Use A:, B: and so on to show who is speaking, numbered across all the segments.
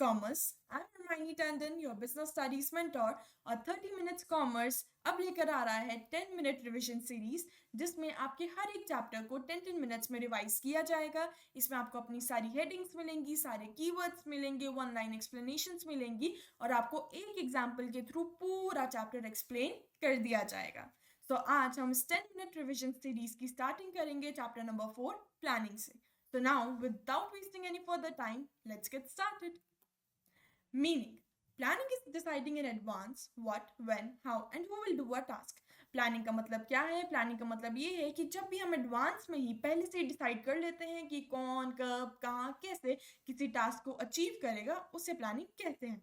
A: Commerce. I am Hermione Tandon, your business studies mentor. और 30 minutes commerce अब लेकर आ रहा है 10 मिनट रिवीजन सीरीज, जिसमें आपके हर एक चैप्टर को 10-10 मिनट्स में रिवाइज किया जाएगा। इसमें आपको अपनी सारी हेडिंग्स मिलेंगी, सारे कीवर्ड्स मिलेंगे, वन लाइन एक्सप्लेनेशंस मिलेंगी और आपको एक एग्जाम्पल के थ्रू पूरा चैप्टर एक्सप्लेन कर दिया जाएगा। तो आज हम इस 10 मिनट रिवीजन सीरीज की स्टार्टिंग करेंगे चैप्टर नंबर 4 प्लानिंग से। So now, without wasting any further time, let's get started. Meaning. Planning is deciding in advance what, when, how and who will do a task. Planning का मतलब क्या है? Planning का मतलब ये है कि जब भी हम एडवांस में ही पहले से डिसाइड कर लेते हैं कि कौन, कब, कहाँ, कैसे किसी टास्क को अचीव करेगा, उसे प्लानिंग कहते हैं।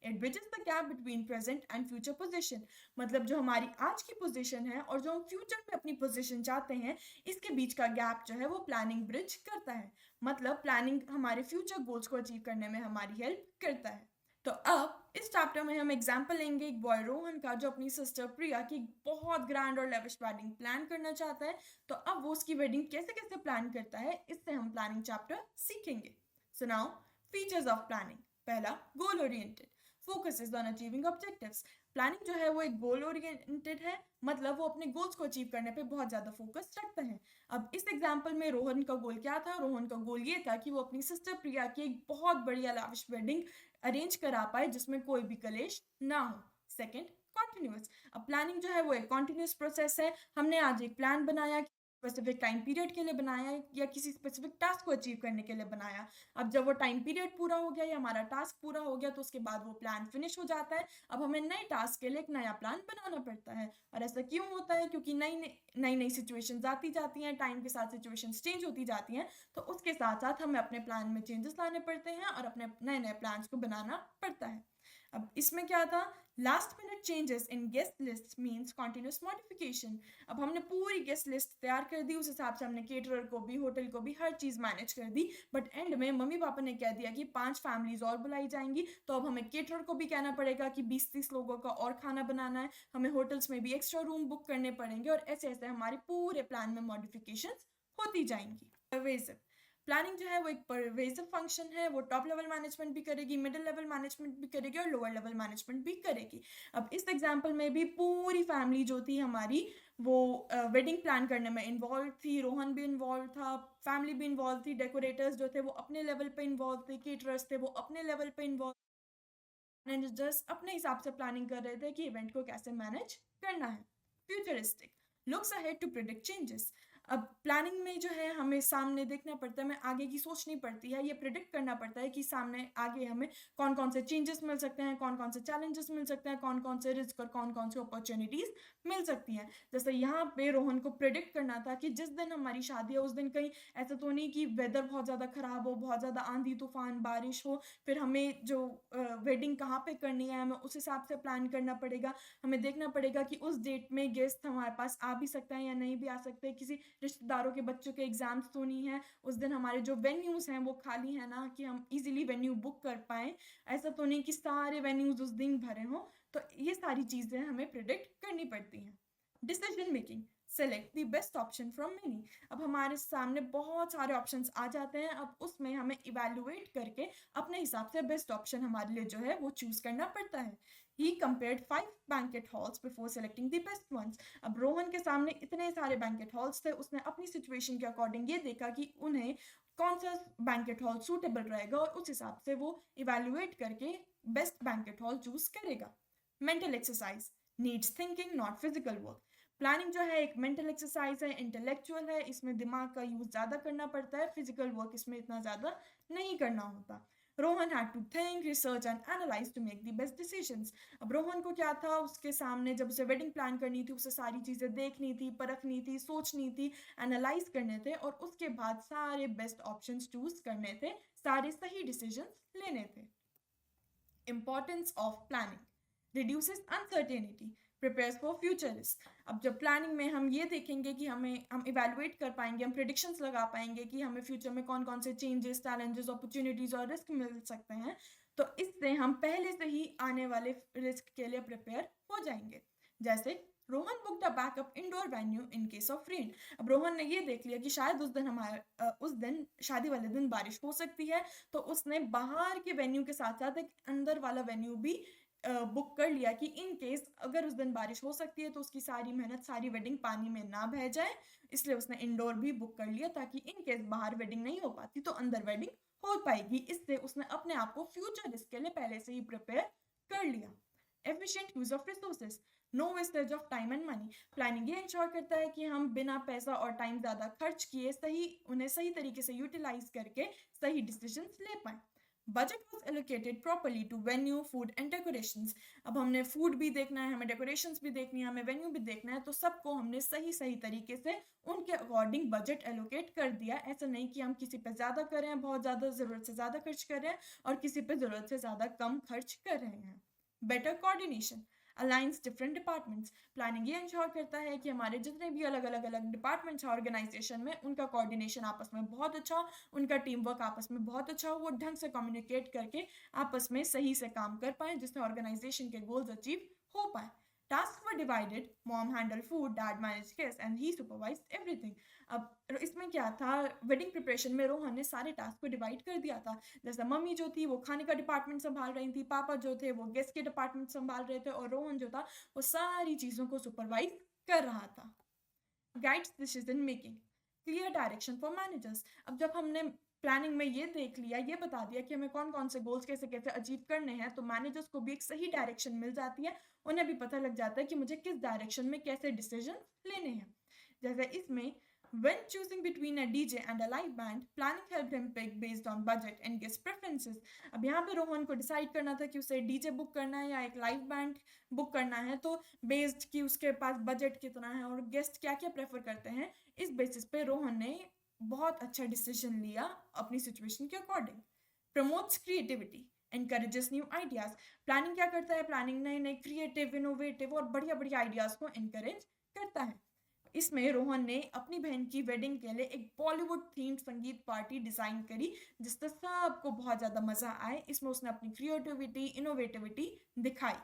A: It bridges the gap between present and future position. मतलब जो हमारी आज की पोजिशन है और जो हम फ्यूचर में अपनी पोजिशन चाहते हैं, इसके बीच का गैप जो है वो प्लानिंग ब्रिज करता है। मतलब प्लानिंग हमारे फ्यूचर गोल्स को अचीव करने में हमारी हेल्प करता है। तो अब इस चैप्टर में हम एग्जाम्पल लेंगे एक बॉय रोहन का, जो अपनी सिस्टर प्रिया की बहुत ग्रैंड और लेविश वेडिंग प्लान करना चाहता है। तो अब वो उसकी वेडिंग कैसे कैसे प्लान करता है, इससे हम प्लानिंग चैप्टर सीखेंगे। So now, features of planning. पहला, goal oriented, focuses on achieving objectives. Planning जो है वो एक गोल ओरिएंटेड है, मतलब वो अपने गोल्स को अचीव करने पे बहुत ज़्यादा फोकस रखता है। अब इस एग्जाम्पल में रोहन का गोल क्या था? रोहन का गोल ये था कि वो अपनी सिस्टर प्रिया की एक बहुत बढ़िया लाविश वेडिंग अरेंज करा पाए जिसमें कोई भी कलेश ना हो। Second, continuous. अब प्लानिंग जो है वो एक कॉन्टिन्यूस प्रोसेस है। हमने आज एक प्लान बनाया, स्पेसिफिक टाइम पीरियड के लिए बनाया या किसी स्पेसिफिक टास्क को अचीव करने के लिए बनाया। अब जब वो टाइम पीरियड पूरा हो गया या हमारा टास्क पूरा हो गया, तो उसके बाद वो प्लान फिनिश हो जाता है। अब हमें नए टास्क के लिए एक नया प्लान बनाना पड़ता है। और ऐसा क्यों होता है? क्योंकि नई नई सिचुएशंस आती जाती हैं, टाइम के साथ सिचुएशंस चेंज होती जाती हैं, तो उसके साथ साथ हमें अपने प्लान में चेंजेस लाने पड़ते हैं और अपने नए नए प्लान्स को बनाना पड़ता है। अब इसमें क्या था? Last minute changes in guest list means continuous modification. अब हमने पूरी गेस्ट लिस्ट तैयार कर दी, उस हिसाब से हमने केटरर को भी, होटल को भी, हर चीज़ मैनेज कर दी। बट एंड में मम्मी पापा ने कह दिया कि 5 फैमिलीज और बुलाई जाएंगी, तो अब हमें केटरर को भी कहना पड़ेगा कि 20-30 लोगों का और खाना बनाना है। हमें होटल्स में भी एक्स्ट्रा रूम बुक करने पड़ेंगे और ऐसे ऐसे हमारे पूरे प्लान में मॉडिफिकेशंस होती जाएंगी। परवेजिव। प्लानिंग जो है वो एक परवेजिव फंक्शन है। वो टॉप लेवल मैनेजमेंट भी करेगी, मिडिल लेवल मैनेजमेंट भी करेगी और लोअर लेवल मैनेजमेंट भी करेगी। अब इस एग्जांपल में भी पूरी फैमिली जो थी हमारी, वो वेडिंग प्लान करने में इन्वॉल्व थी। रोहन भी इन्वॉल्व था, फैमिली भी इन्वॉल्व थी, डेकोरेटर्स जो थे वो अपने लेवल पे इन्वॉल्व थे, केटरर्स थे वो अपने लेवल पे इन्वॉल्व, मैनेजर्स अपने हिसाब से प्लानिंग कर रहे थे कि इवेंट को कैसे मैनेज करना है। Futuristic, looks ahead to predict changes. अब प्लानिंग में जो है हमें सामने देखना पड़ता है, हमें आगे की सोचनी पड़ती है, ये प्रिडिक्ट करना पड़ता है कि सामने आगे हमें कौन कौन से चेंजेस मिल सकते हैं, कौन कौन से चैलेंजेस मिल सकते हैं, कौन कौन से रिस्क और कौन कौन से अपॉर्चुनिटीज मिल सकती हैं। जैसे यहाँ पे रोहन को प्रिडिक्ट करना था कि जिस दिन हमारी शादी है उस दिन कहीं ऐसा तो नहीं कि वेदर बहुत ज़्यादा ख़राब हो, बहुत ज़्यादा आंधी तूफान बारिश हो, फिर हमें जो वेडिंग कहाँ पे करनी है हमें उस हिसाब से प्लान करना पड़ेगा। हमें देखना पड़ेगा कि उस डेट में गेस्ट हमारे पास आ भी सकते हैं या नहीं भी आ सकते, किसी रिश्तेदारों के बच्चों के एग्जाम्स तो नहीं है, उस दिन हमारे जो वेन्यूज़ हैं वो खाली है ना, कि हम इजीली वेन्यू बुक कर पाएँ, ऐसा तो नहीं कि सारे वेन्यूज़ उस दिन भरे हों। तो ये सारी चीज़ें हमें प्रिडिक्ट करनी पड़ती हैं। Decision making, select the best option from many. अब हमारे सामने बहुत सारे ऑप्शंस आ जाते हैं, अब उसमें हमें इवेल्युएट करके अपने हिसाब से बेस्ट ऑप्शन हमारे लिए जो है वो चूज करना पड़ता है। He compared 5 banquet halls before selecting the best ones. अब रोहन के सामने इतने सारे बैंकेट हॉल्स थे, उसने अपनी सिचुएशन के अकॉर्डिंग ये देखा कि उन्हें कौन सा बैंकेट हॉल सूटेबल रहेगा और उस हिसाब से वो इवेल्युएट करके बेस्ट बैंकेट हॉल चूज करेगा। Mental exercise, needs thinking not physical work. Planning जो है एक मेंटल एक्सरसाइज है, इंटेलेक्चुअल है, इसमें दिमाग का यूज ज़्यादा करना पड़ता है, फिजिकल वर्क इसमें इतना ज़्यादा नहीं करना होता। Rohan had to think, research and analyse to make the best decisions. अब रोहन को क्या था, उसके सामने जब उसे वेडिंग प्लान करनी थी, उसे सारी चीज़ें देखनी थी, परखनी थी, सोचनी थी, एनालाइज करने थे और उसके बाद सारे बेस्ट ऑप्शंस चूज करने थे, सारे सही डिसीजंस लेने थे। Importance of planning, reduces uncertainty, prepares for future risk। अब जब प्लानिंग में हम ये देखेंगे कि हम इवेलुएट कर पाएंगे, हम प्रिडिक्शंस लगा पाएंगे कि हमें फ्यूचर में कौन कौन से चेंजेस, चैलेंजेस, अपॉर्चुनिटीज और रिस्क मिल सकते हैं, तो इससे हम पहले से ही आने वाले रिस्क के लिए प्रिपेयर हो जाएंगे। जैसे Rohan booked a backup indoor venue in case of rain. अब रोहन ने ये देख लिया कि शायद उस दिन शादी वाले दिन बारिश हो सकती है, तो उसने बाहर के वेन्यू के साथ साथ एक अंदर वाला वेन्यू भी बुक कर लिया कि इन केस अगर उस दिन बारिश हो सकती है तो उसकी सारी मेहनत, सारी वेडिंग पानी में ना बह जाए। इसलिए उसने इंडोर भी बुक कर लिया ताकि इन केस बाहर वेडिंग नहीं हो पाती तो अंदर वेडिंग हो पाएगी। इससे उसने अपने आप को फ्यूचर रिस्क के लिए पहले से ही प्रिपेयर कर लिया। Efficient use of resources, no wastage of time and money. Planning ये इंश्योर करता है कि हम बिना पैसा और टाइम ज़्यादा खर्च किए उन्हें सही तरीके से यूटिलाइज करके सही डिसीजंस ले पाए। Budget was allocated properly to venue, food and decorations. अब हमने फूड भी देखना है, हमें डेकोरेशंस भी देखनी है, हमें वेन्यू भी देखना है, तो सबको हमने सही सही तरीके से उनके अकॉर्डिंग बजट एलोकेट कर दिया। ऐसा नहीं कि हम किसी पे ज़्यादा कर रहे हैं, बहुत ज़्यादा ज़रूरत से ज़्यादा खर्च कर रहे हैं, और किसी पे ज़रूरत से ज़्यादा कम खर्च कर रहे हैं। Better coordination aligns different departments. Planning ये इंश्योर करता है कि हमारे जितने भी अलग अलग अलग डिपार्टमेंट्स हैं ऑर्गेनाइजेशन में, उनका कोऑर्डिनेशन आपस में बहुत अच्छा हो, उनका टीम वर्क आपस में बहुत अच्छा हो, वो ढंग से कम्युनिकेट करके आपस में सही से काम कर पाए जिससे ऑर्गेनाइजेशन के गोल्स अचीव हो पाए। Task were divided, mom handle food, dad manage guest and he supervise everything. अब इसमें क्या था, वेडिंग प्रिपरेशन में रोहन ने सारे टास्क को डिवाइड कर दिया था। जैसे मम्मी जो थी वो खाने का डिपार्टमेंट संभाल रही थी, पापा जो थे वो गेस्ट के डिपार्टमेंट संभाल रहे थे, और रोहन जो था वो सारी चीज़ों को सुपरवाइज कर रहा था। Guides decision making, clear direction for managers. अब जब हमने प्लानिंग में ये देख लिया, ये बता दिया कि हमें कौन कौन से गोल्स कैसे कैसे अचीव करने हैं, तो मैनेजर्स को भी एक सही डायरेक्शन मिल जाती है, उन्हें भी पता लग जाता है कि मुझे किस डायरेक्शन में कैसे डिसीजन लेने हैं। जैसे इसमें when choosing between a DJ and a live band, planning helped him pick based on budget and guest preferences. अब यहाँ पे रोहन को डिसाइड करना था कि उसे डीजे बुक करना है या एक लाइव बैंड बुक करना है, तो बेस्ड कि उसके पास बजट कितना है और गेस्ट क्या क्या प्रेफर करते हैं, इस बेसिस पे रोहन ने बहुत अच्छा डिसीजन लिया अपनी सिचुएशन के according. Promotes creativity, encourages new ideas. Planning क्या करता है, प्लानिंग नए नए क्रिएटिव, इनोवेटिव और बढ़िया बढ़िया आइडियाज को encourage करता है। इसमें रोहन ने अपनी बहन की वेडिंग के लिए एक बॉलीवुड थीम्ड संगीत पार्टी डिजाइन करी जिससे सबको बहुत ज्यादा मजा आए। इसमें उसने अपनी क्रिएटिविटी, इनोवेटिविटी दिखाई।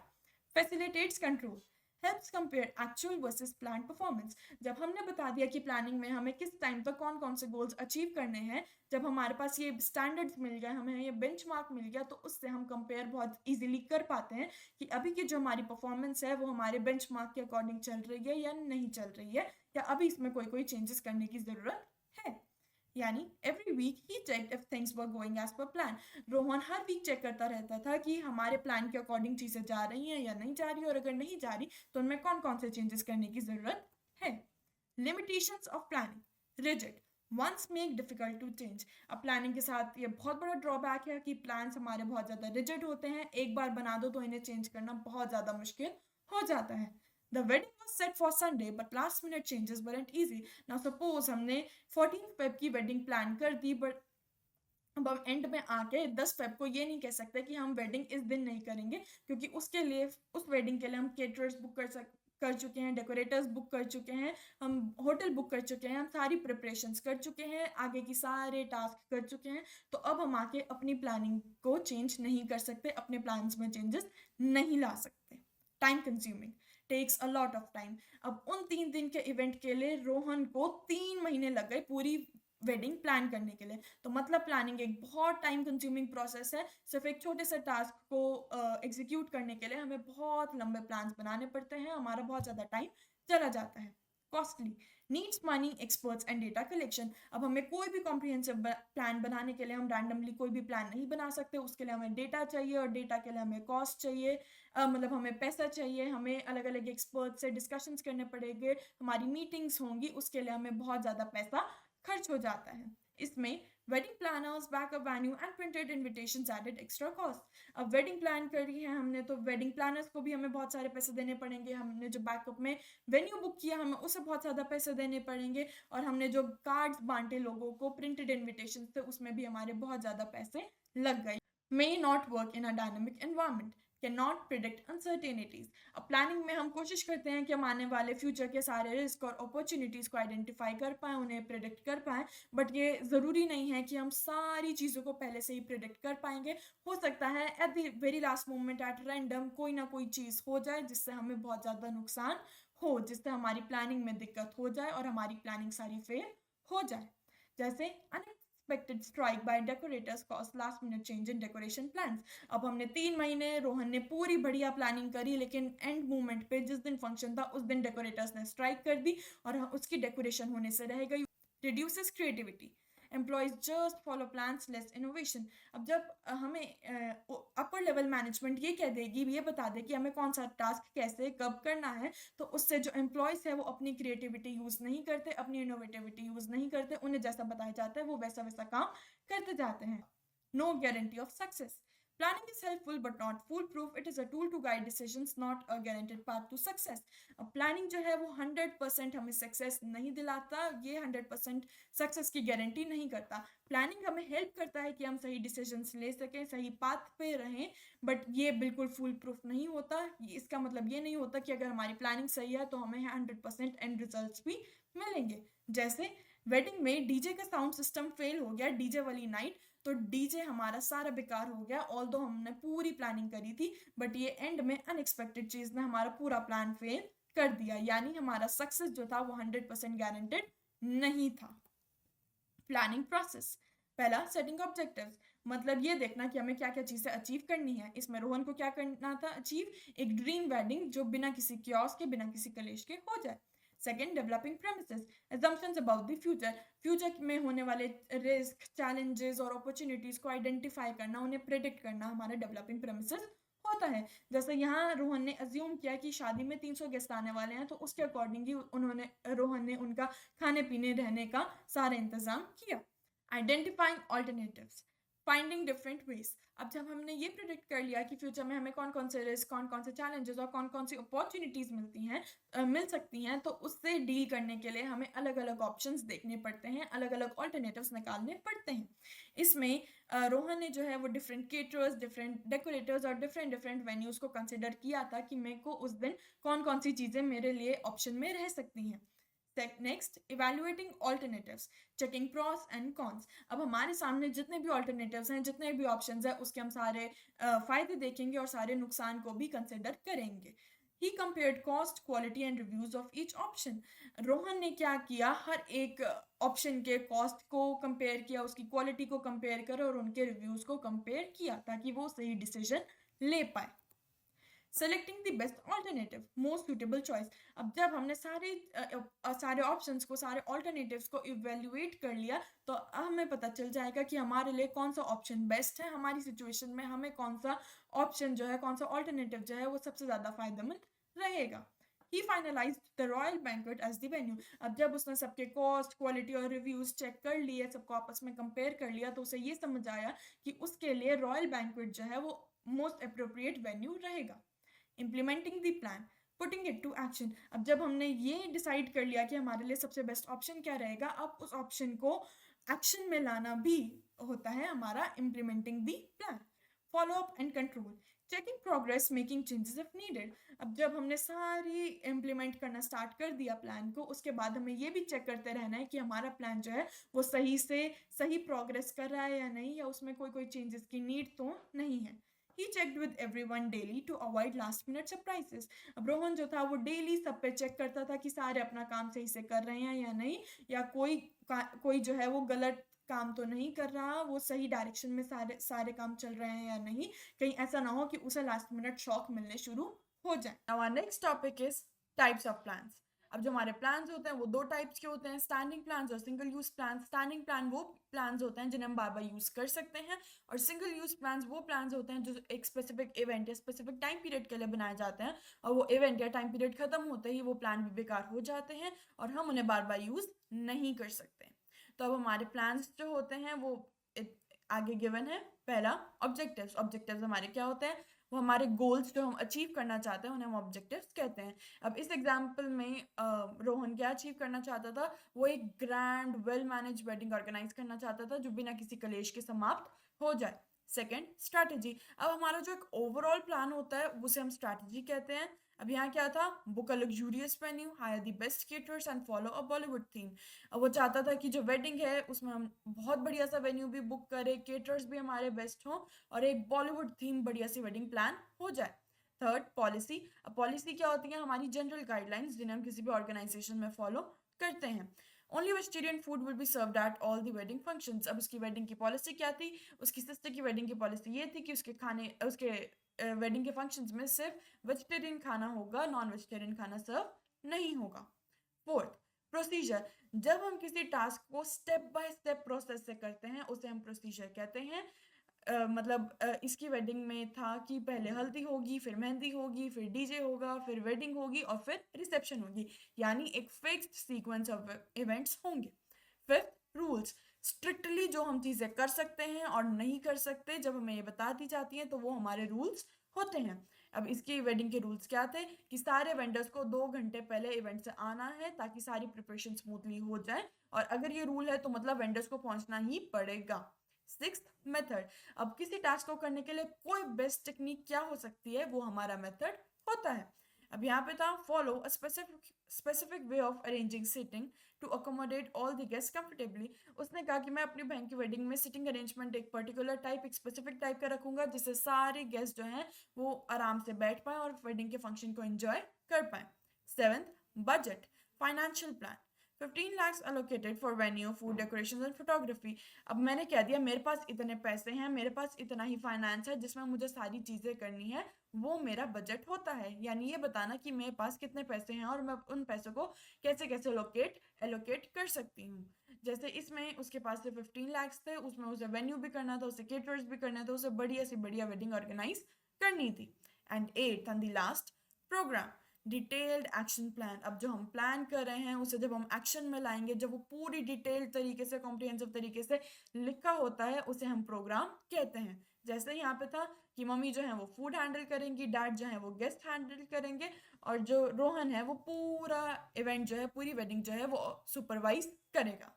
A: Facilitates control, helps compare actual versus plan performance. जब हमने बता दिया कि प्लानिंग में हमें किस टाइम तक कौन कौन से गोल्स अचीव करने हैं, जब हमारे पास ये स्टैंडर्ड्स मिल गए, हमें ये बेंचमार्क मिल गया, तो उससे हम कंपेयर बहुत इजीली कर पाते हैं कि अभी की जो हमारी परफॉर्मेंस है वो हमारे बेंचमार्क के अकॉर्डिंग चल रही है या नहीं चल रही है, या अभी इसमें कोई कोई चेंजेस करने की ज़रूरत है। यानी एवरी वीक ही check if things were going as per plan. Rohan हर वीक चेक करता रहता था कि हमारे प्लान के अकॉर्डिंग चीज़ें जा रही हैं या नहीं जा रही, और अगर नहीं जा रही तो उनमें कौन कौन से चेंजेस करने की ज़रूरत है। Limitations of planning, rigid, once make difficult to change. अब प्लानिंग के साथ ये बहुत बड़ा ड्रॉबैक है कि प्लान्स हमारे बहुत ज़्यादा रिजिड होते हैं, एक बार बना दो तो इन्हें चेंज करना बहुत ज़्यादा मुश्किल हो जाता है। The wedding was set for Sunday, but last minute changes weren't easy. Now suppose हमने 14 फेब की वेडिंग प्लान कर दी, बट अब हम एंड में आके 10 फेब को ये नहीं कह सकते कि हम वेडिंग इस दिन नहीं करेंगे, क्योंकि उसके लिए, उस वेडिंग के लिए हम केटरर्स बुक कर चुके हैं, डेकोरेटर्स बुक कर चुके हैं, हम होटल बुक कर चुके हैं, हम सारी प्रिपरेशंस कर चुके हैं, आगे की सारे टास्क कर चुके हैं। तो अब हम आके अपनी प्लानिंग को चेंज नहीं कर सकते, अपने प्लान्स में चेंजेस नहीं ला सकते। Time consuming, takes a lot of time. अब उन 3 दिन के इवेंट के लिए रोहन को 3 महीने लग गए पूरी वेडिंग प्लान करने के लिए। तो मतलब प्लानिंग एक बहुत टाइम कंज्यूमिंग प्रोसेस है। सिर्फ एक छोटे से टास्क को एग्जीक्यूट करने के लिए हमें बहुत लंबे प्लान्स बनाने पड़ते हैं, हमारा बहुत ज़्यादा टाइम चला जाता है। Costly, needs money, experts and data collection. अब हमें कोई भी कॉम्प्रिहेंसिव प्लान बनाने के लिए हम रैंडमली कोई भी प्लान नहीं बना सकते, उसके लिए हमें डेटा चाहिए, और डेटा के लिए हमें कॉस्ट चाहिए, मतलब हमें पैसा चाहिए, हमें अलग अलग एक्सपर्ट से डिस्कशंस करने पड़ेंगे, हमारी मीटिंग्स होंगी, उसके लिए हमें बहुत ज़्यादा पैसा खर्च हो जाता है। इसमें wedding planners, backup venue and printed invitations added extra cost. अब वेडिंग प्लान करी है हमने, तो वेडिंग प्लानर्स को भी हमें बहुत सारे पैसे देने पड़ेंगे, हमने जो बैकअप में वेन्यू बुक किया हमें उसे बहुत ज़्यादा पैसे देने पड़ेंगे, और हमने जो कार्ड्स बांटे लोगों को प्रिंटेड इन्विटेशन थे उसमें भी हमारे बहुत ज़्यादा पैसे लग गए। May not work in a dynamic environment, can not predict uncertainties. अब प्लानिंग में हम कोशिश करते हैं कि हम आने वाले फ्यूचर के सारे रिस्क और अपॉर्चुनिटीज़ को आइडेंटिफाई कर पाएँ, उन्हें प्रिडिक्ट कर पाएँ, बट ये ज़रूरी नहीं है कि हम सारी चीज़ों को पहले से ही प्रिडिक्ट कर पाएंगे। हो सकता है at the very last moment at random कोई ना कोई चीज़ हो जाए जिससे हमें बहुत ज़्यादा नुकसान हो, जिससे हमारी प्लानिंग में दिक्कत हो जाए और हमारी प्लानिंग सारी फेल हो जाए। जैसे unexpected strike by decorators cause last minute change in decoration plans. अब हमने 3 महीने रोहन ने पूरी बढ़िया प्लानिंग करी, लेकिन एंड मोमेंट पे जिस दिन फंक्शन था उस दिन डेकोरेटर्स ने स्ट्राइक कर दी और उसकी डेकोरेशन होने से रह गई। Reduces creativity, employees just follow plans less innovation. अब जब हमें अपर लेवल मैनेजमेंट ये कह देगी, ये बता दे कि हमें कौन सा टास्क कैसे कब करना है, तो उससे जो एम्प्लॉयज है वो अपनी क्रिएटिविटी यूज़ नहीं करते, अपनी इनोवेटिविटी यूज़ नहीं करते, उन्हें जैसा बताया जाता है वो वैसा वैसा काम करते जाते हैं। No guarantee of success, planning is helpful but not foolproof. It is a tool to guide decisions, not a guaranteed path to success. अब प्लानिंग जो है वो 100% हमें सक्सेस नहीं दिलाता, ये 100% सक्सेस की गारंटी नहीं करता। प्लानिंग हमें हेल्प करता है कि हम सही डिसीजंस ले सकें, सही पाथ पे रहें, बट ये बिल्कुल फुल प्रूफ नहीं होता। इसका मतलब ये नहीं होता कि अगर हमारी प्लानिंग सही है तो हमें 100% एंड रिजल्ट्स भी मिलेंगे। जैसे वेडिंग में डीजे का साउंड सिस्टम फेल हो गया, डीजे वाली नाइट, तो डीजे हमारा सारा बेकार हो गया। ऑल्दो हमने पूरी प्लानिंग करी थी, बट ये एंड में अनएक्सपेक्टेड चीज ने हमारा पूरा प्लान फेल कर दिया, यानी हमारा सक्सेस जो था वो 100% गारंटेड नहीं था। प्लानिंग प्रोसेस, पहला सेटिंग ऑब्जेक्टिव्स, मतलब ये देखना कि हमें क्या क्या चीजें अचीव करनी है। इसमें रोहन को क्या करना था अचीव, एक ड्रीम वेडिंग जो बिना किसी क्योस के बिना किसी कलेश के हो जाए। Second, developing premises, assumptions about the future, future में होने वाले रिस्क, चैलेंजेस और अपॉर्चुनिटीज को आइडेंटिफाई करना, उन्हें प्रेडिक्ट करना हमारा डेवलपिंग प्रेमिसेस होता है। जैसे यहाँ रोहन ने अज्यूम किया कि शादी में 300 गेस्ट आने वाले हैं, तो उसके अकॉर्डिंग ही रोहन ने उनका खाने पीने रहने का सारा इंतजाम किया। Identifying alternatives, finding different ways, अब जब हमने ये प्रिडिक्ट कर लिया कि फ्यूचर में हमें कौन कौन से रिस्क, कौन कौन से चैलेंजेस और कौन कौन सी अपॉर्चुनिटीज़ मिल सकती हैं, तो उससे डील करने के लिए हमें अलग अलग ऑप्शंस देखने पड़ते हैं, अलग अलग ऑल्टरनेटिव्स निकालने पड़ते हैं। इसमें रोहन ने जो है वो डिफरेंट केटरर्स, डिफरेंट डेकोरेटर्स और डिफरेंट डिफरेंट वेन्यूज़ को कंसिडर किया था कि मेरे को उस दिन कौन कौन सी चीज़ें मेरे लिए ऑप्शन में रह सकती हैं। Next, evaluating alternatives, checking pros and cons. अब हमारे सामने जितने भी ऑल्टरनेटिव्स हैं, जितने भी ऑप्शंस हैं, उसके हम सारे फायदे देखेंगे और सारे नुकसान को भी कंसिडर करेंगे। He compared cost, quality and reviews of each option. Rohan ने क्या किया, हर एक ऑप्शन के कॉस्ट को कंपेयर किया, उसकी क्वालिटी को कंपेयर करा और उनके रिव्यूज को कंपेयर किया ताकि वो सही डिसीजन ले पाए। Selecting the best alternative, most suitable choice. अब जब हमने सारे ऑप्शंस को, सारे ऑल्टरनेटिव्स को इवेल्युएट कर लिया, तो हमें पता चल जाएगा कि हमारे लिए कौन सा ऑप्शन बेस्ट है, हमारी सिचुएशन में हमें कौन सा ऑप्शन जो है, कौन सा ऑल्टरनेटिव जो है वो सबसे ज़्यादा फायदेमंद रहेगा। He finalized the Royal Banquet as the venue. अब जब उसने सबके कॉस्ट, क्वालिटी और रिव्यूज चेक कर लिए, सबको आपस में कंपेयर कर लिया, तो उसे ये समझ आया कि उसके लिए रॉयल बैंक्वेट जो है वो मोस्ट अप्रोप्रिएट वेन्यू रहेगा। Implementing the plan, putting it to action. अब जब हमने ये डिसाइड कर लिया कि हमारे लिए सबसे बेस्ट ऑप्शन क्या रहेगा, अब उस ऑप्शन को एक्शन में लाना भी होता है हमारा implementing the plan. Follow up and control, checking progress, making changes if needed. अब जब हमने सारी इम्प्लीमेंट करना स्टार्ट कर दिया प्लान को, उसके बाद हमें ये भी चेक करते रहना है कि हमारा प्लान जो है वो सही से सही प्रोग्रेस कर रहा है या नहीं, या उसमें कोई कोई चेंजेस की नीड तो नहीं है। He checked with everyone daily to avoid last minute surprises. अब रोहन जो था वो डेली सब पे चेक करता था कि सारे अपना काम सही से कर रहे हैं या नहीं, या कोई जो है वो गलत काम तो नहीं कर रहा, वो सही डायरेक्शन में सारे सारे काम चल रहे हैं या नहीं, कहीं ऐसा ना हो कि उसे लास्ट मिनट शॉक मिलने शुरू हो जाए। Now our next topic is types of plans. अब जो हमारे प्लान्स होते हैं वो दो टाइप्स के होते हैं, स्टैंडिंग प्लान्स और single use plan. Standing plan वो प्लान्स होते हैं जिन्हें हम बार बार यूज कर सकते हैं, और सिंगल यूज प्लान्स वो प्लान्स होते हैं जो एक स्पेसिफिक इवेंट या स्पेसिफिक टाइम पीरियड के लिए बनाए जाते हैं, और वो इवेंट या टाइम पीरियड खत्म होते ही वो प्लान भी बेकार हो जाते हैं और हम उन्हें बार बार यूज नहीं कर सकते। तो अब हमारे प्लान्स जो होते हैं वो आगे गिवन है। पहला, ऑब्जेक्टिव्स। ऑब्जेक्टिव्स हमारे क्या होते हैं, वो हमारे गोल्स जो हम अचीव करना चाहते हैं उन्हें हम ऑब्जेक्टिव्स कहते हैं। अब इस एग्जांपल में रोहन क्या अचीव करना चाहता था, वो एक grand well manage wedding organise करना चाहता था जो बिना किसी कलेश के समाप्त हो जाए। Second, strategy. अब हमारा जो एक ओवरऑल प्लान होता है उसे हम स्ट्रैटेजी कहते हैं। अब यहाँ क्या था, book a luxurious venue, hire the best caterers and follow a Bollywood theme. अब वो चाहता था कि जो वेडिंग है उसमें हम बहुत बढ़िया सा वेन्यू भी बुक करें, केटरर्स भी हमारे बेस्ट हों और एक बॉलीवुड थीम बढ़िया सी वेडिंग प्लान हो जाए। Third, policy. अब पॉलिसी क्या होती है, हमारी जनरल गाइडलाइंस जिन्हें हम किसी भी ऑर्गेनाइजेशन में फॉलो करते हैं। Only vegetarian food will be served at all the wedding functions. अब उसकी वेडिंग की पॉलिसी क्या थी, उसकी सिस्टर की वेडिंग की पॉलिसी ये थी कि उसके वेडिंग के फंक्शंस में सिर्फ वेजिटेरियन खाना होगा, नॉन वेजिटेरियन खाना सर्व नहीं होगा। Fourth, procedure. जब हम किसी टास्क को स्टेप बाय स्टेप प्रोसेस से करते हैं उसे हम प्रोसीजर कहते हैं। इसकी वेडिंग में था कि पहले हल्दी होगी, फिर मेहंदी होगी, फिर डीजे होगा, फिर वेडिंग होगी और फिर रिसेप्शन होगी, यानी एक फिक्स्ड सीक्वेंस ऑफ इवेंट्स होंगे। Fifth, rules. स्ट्रिक्टली जो हम चीज़ें कर सकते हैं और नहीं कर सकते जब हमें ये बता दी जाती हैं तो वो हमारे रूल्स होते हैं। अब इसकी वेडिंग के रूल्स क्या थे कि सारे वेंडर्स को 2 घंटे पहले इवेंट से आना है ताकि सारी प्रिपरेशन स्मूथली हो जाए, और अगर ये रूल है तो मतलब वेंडर्स को पहुंचना ही पड़ेगा। Sixth, method. अब किसी टास्क को करने के लिए कोई बेस्ट टेक्निक क्या हो सकती है, वो हमारा मेथड होता है। अब यहाँ पे था, follow a specific way of arranging seating to accommodate all the guest comfortably. उसने कहा कि मैं अपनी बहन की वेडिंग में सिटिंग अरेंजमेंट एक पर्टिकुलर टाइप, एक स्पेसिफिक टाइप का रखूंगा जिससे सारे गेस्ट जो हैं वो आराम से बैठ पाए और वेडिंग के फंक्शन को एंजॉय कर पाए। Seventh, budget, financial plan. 15 lakhs allocated for venue, food, decorations and photography। अब मैंने कह दिया मेरे पास इतने पैसे हैं, मेरे पास इतना ही फाइनेंस है जिसमें मुझे सारी चीज़ें करनी है, वो मेरा बजट होता है। यानी ये बताना कि मेरे पास कितने पैसे हैं और मैं उन पैसों को कैसे कैसे एलोकेट कर सकती हूँ। जैसे इसमें उसके पास से 15 lakhs थे, उसमें उसे वेन्यू भी करना था, उसे केटरर्स भी करना था, उसे बढ़िया सी बढ़िया वेडिंग ऑर्गेनाइज करनी थी। And at and the last, programme, detailed action plan. अब जो हम प्लान कर रहे हैं उसे जब हम एक्शन में लाएंगे, जब वो पूरी डिटेल्ड तरीके से, कॉम्प्रिहेंसिव तरीके से लिखा होता है, उसे हम प्रोग्राम कहते हैं। जैसे यहाँ पे था कि मम्मी जो है वो फूड हैंडल करेंगी, डैड जो है वो गेस्ट हैंडल करेंगे, और जो रोहन है वो पूरा इवेंट जो है, पूरी वेडिंग जो है वो सुपरवाइज करेगा।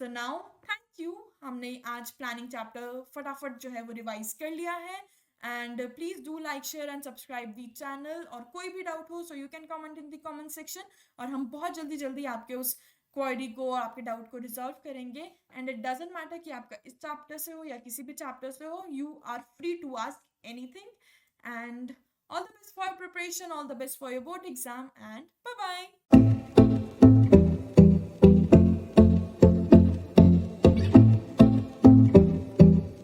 A: सो नाउ थैंक यू, हमने आज प्लानिंग चैप्टर फटाफट जो है वो रिवाइज कर लिया है। And please do like, share and subscribe the channel. और कोई भी डाउट हो so you can comment in the comment section, और हम बहुत जल्दी जल्दी आपके उस क्वेरी को और आपके डाउट को रिजॉल्व करेंगे। एंड इट डजेंट मैटर कि आपका इस चैप्टर से हो या किसी भी चैप्टर से हो, you are free to ask anything. And all the best for preparation, all the best for your board exam, and bye bye.